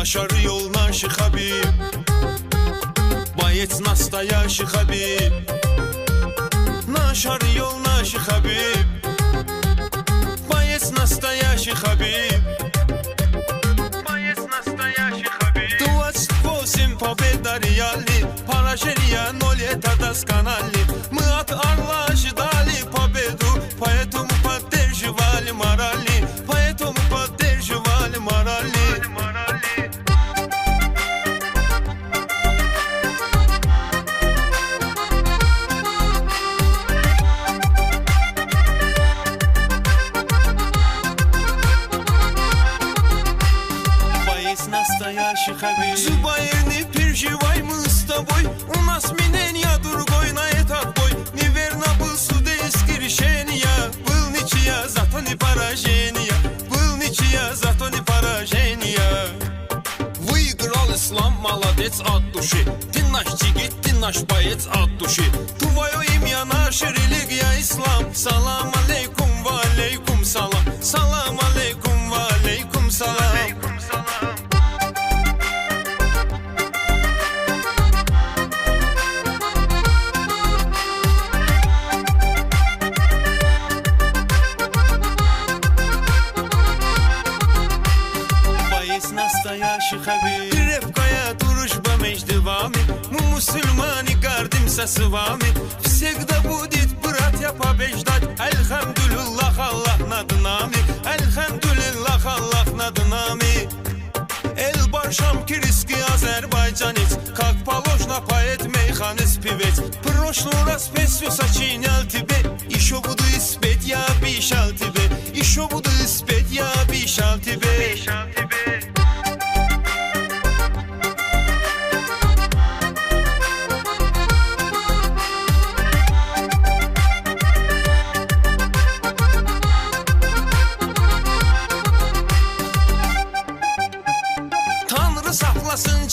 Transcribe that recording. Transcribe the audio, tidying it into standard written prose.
Нашарил наши Хабиб, боец настоящий Хабиб. Нашарил наши Хабиб, боец настоящий Хабиб. Боец настоящий Хабиб. 28 победа реальный, поражение 0 это доскональный. Мы от Орла ожидали победу, поэтому поддерживали морали, поэтому поддерживали морали. Настоящий Хабиб. Зубайр, не переживай, мы с тобой. У нас мнение другой на этот бой. Неверно был судейский решение. Был ничья, зато не поражение. Был ничья, зато не поражение. Выиграл ислам, молодец от души. Ты наш тигит, ты наш боец от души. Твое имя, наша религия ислам. Салам алейкум, ва алейкум салам. Салам алейкум, ва алейкум салам. Настоящий Хабиб. Крепкая дружба между вами, мы мусульмане, гордимся с вами. Всегда будет, братья, побеждать. Альхамдулиллах, Аллах над нами. Альхамдулиллах, Аллах над нами. Эльбаршам, кирский азербайджанец, как положено, поэт, мейханец, певец. Прошлый раз песню сочинял тебе, еще буду испеть, я обещал тебе. Еще буду испеть, я обещал тебе. Saklasın